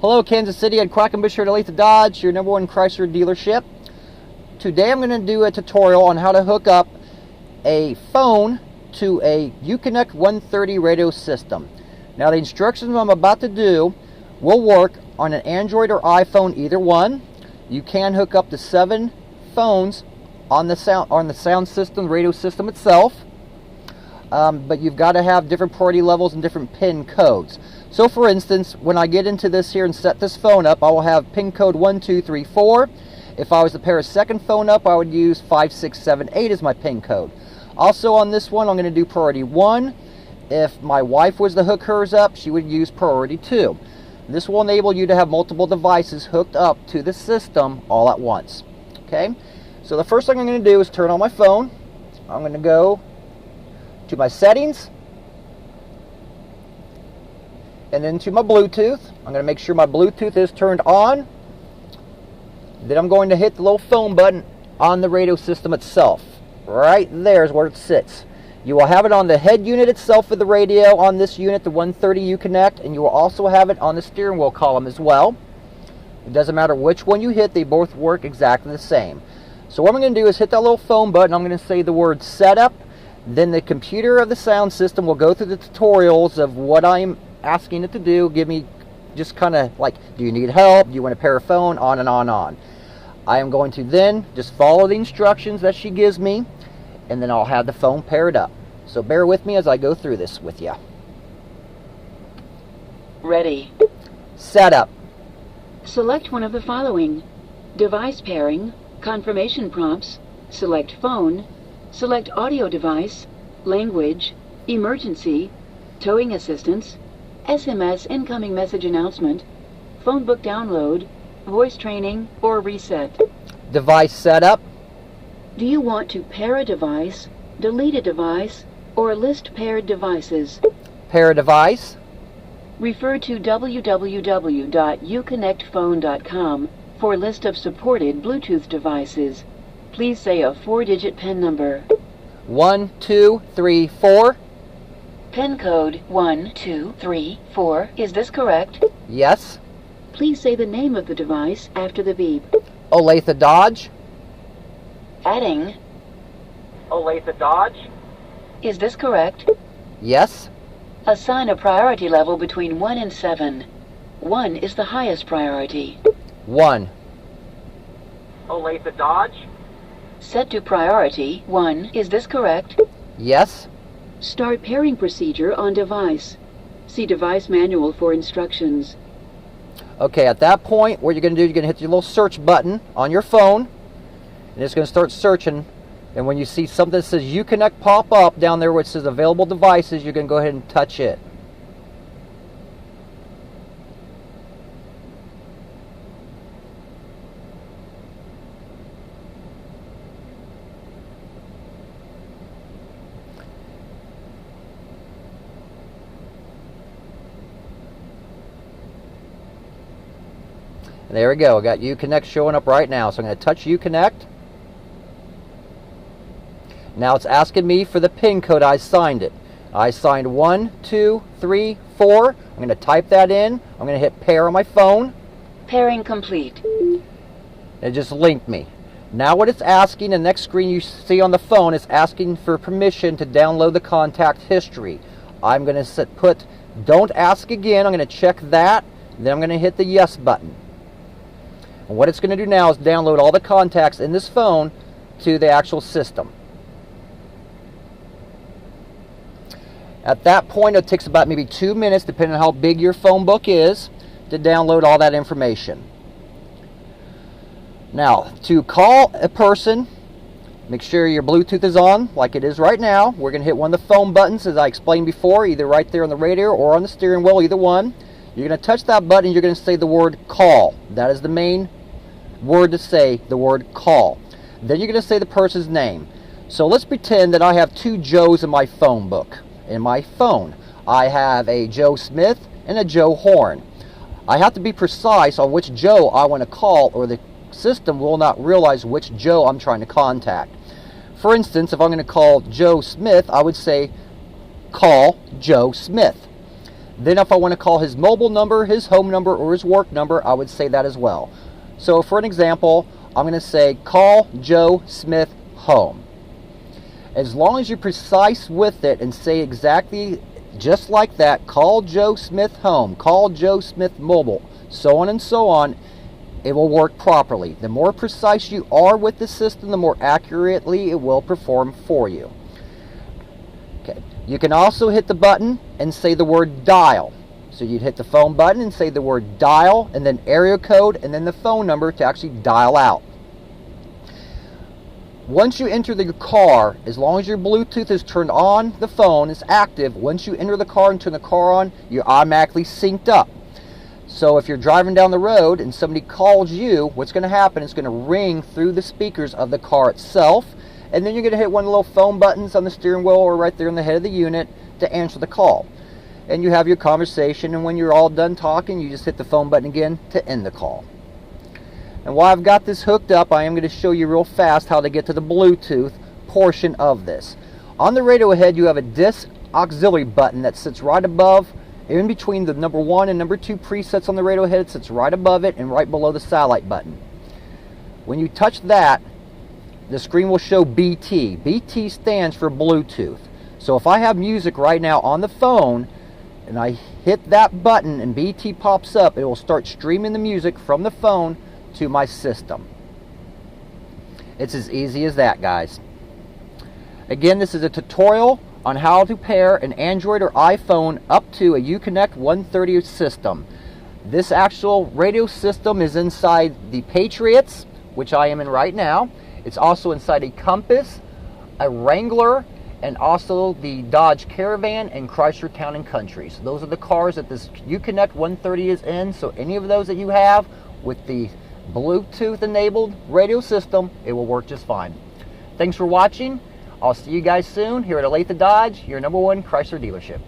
Hello, Kansas City at Quackenbush here at Olathe Dodge, your #1 Chrysler dealership. Today I'm going to do a tutorial on how to hook up a phone to a Uconnect 130 radio system. Now the instructions I'm about to do will work on an Android or iPhone, either one. You can hook up to 7 phones on the sound system, radio system itself. But you've got to have different priority levels and different PIN codes. So for instance, when I get into this here and set this phone up, I will have PIN code 1234. If I was to pair a second phone up, I would use 5678 as my PIN code. Also on this one, I'm going to do priority 1. If my wife was to hook hers up, she would use priority 2. This will enable you to have multiple devices hooked up to the system all at once. Okay, so the first thing I'm going to do is turn on my phone. I'm going to go to my settings and then to my Bluetooth. I'm going to make sure my Bluetooth is turned on. Then I'm going to hit the little phone button on the radio system itself. Right there is where it sits. You will have it on the head unit itself of the radio on this unit, the 130 Uconnect, and you will also have it on the steering wheel column as well. It doesn't matter which one you hit, they both work exactly the same. So what I'm going to do is hit that little phone button. I'm going to say the word setup. Then the computer of the sound system will go through the tutorials of what I'm asking it to do. Give me just kind of like, do you need help? Do you want to pair a phone? On and on and on. I am going to then just follow the instructions that she gives me, and then I'll have the phone paired up. So bear with me as I go through this with you. Ready. Setup. Select one of the following: device pairing, confirmation prompts, select phone, select audio device, language, emergency, towing assistance, SMS incoming message announcement, phone book download, voice training, or reset. Device setup. Do you want to pair a device, delete a device, or list paired devices? Pair a device. Refer to www.uconnectphone.com for a list of supported Bluetooth devices. Please say a 4-digit PIN number. 1, 2, 3, 4. PIN code 1234. Is this correct? Yes. Please say the name of the device after the beep. Olathe Dodge. Adding. Olathe Dodge. Is this correct? Yes. Assign a priority level between 1 and 7. 1 is the highest priority. 1. Olathe Dodge. Set to priority 1. Is this correct? Yes. Start pairing procedure on device. See device manual for instructions. Okay, at that point, what you're going to do, you're going to hit your little search button on your phone, and it's going to start searching. And when you see something that says Uconnect pop up down there where it says available devices, you're going to go ahead and touch it. There we go. I got Uconnect showing up right now. So I'm going to touch Uconnect. Now it's asking me for the PIN code. I signed it. I signed 1, 2, 3, 4. I'm going to type that in. I'm going to hit pair on my phone. Pairing complete. It just linked me. Now what it's asking, the next screen you see on the phone, is asking for permission to download the contact history. I'm going to put don't ask again. I'm going to check that. Then I'm going to hit the yes button. And what it's going to do now is download all the contacts in this phone to the actual system. At that point, it takes about maybe 2 minutes, depending on how big your phone book is, to download all that information. Now, to call a person, make sure your Bluetooth is on, like it is right now. We're going to hit one of the phone buttons, as I explained before, either right there on the radio or on the steering wheel, either one. You're going to touch that button, you're going to say the word call. That is the main word to say, the word call. Then you're going to say the person's name. So let's pretend that I have 2 Joes in my phone book. In my phone, I have a Joe Smith and a Joe Horn. I have to be precise on which Joe I want to call, or the system will not realize which Joe I'm trying to contact. For instance, if I'm going to call Joe Smith, I would say call Joe Smith. Then if I want to call his mobile number, his home number, or his work number, I would say that as well. So for an example, I'm going to say, call Joe Smith home. As long as you're precise with it and say exactly just like that, call Joe Smith home, call Joe Smith mobile, so on and so on, it will work properly. The more precise you are with the system, the more accurately it will perform for you. Okay. You can also hit the button and say the word dial. So you'd hit the phone button and say the word dial, and then area code, and then the phone number to actually dial out. Once you enter the car, as long as your Bluetooth is turned on, the phone is active. Once you enter the car and turn the car on, you're automatically synced up. So if you're driving down the road and somebody calls you, what's going to happen is going to ring through the speakers of the car itself, and then you're going to hit one of the little phone buttons on the steering wheel or right there on the head of the unit to answer the call. And you have your conversation, and when you're all done talking, you just hit the phone button again to end the call. And while I've got this hooked up, I am going to show you real fast how to get to the Bluetooth portion of this. On the radio head, you have a disc auxiliary button that sits right above, in between the number 1 and number 2 presets on the radio head. It sits right above it and right below the satellite button. When you touch that, the screen will show BT. BT stands for Bluetooth. So if I have music right now on the phone and I hit that button and BT pops up, it will start streaming the music from the phone to my system. It's as easy as that, guys. Again, this is a tutorial on how to pair an Android or iPhone up to a Uconnect 130 system. This actual radio system is inside the Patriots, which I am in right now. It's also inside a Compass, a Wrangler, and also the Dodge Caravan and Chrysler Town and Country. So those are the cars that this Uconnect 130 is in. So any of those that you have with the Bluetooth enabled radio system, it will work just fine. Thanks for watching. I'll see you guys soon here at Olathe Dodge, your #1 Chrysler dealership.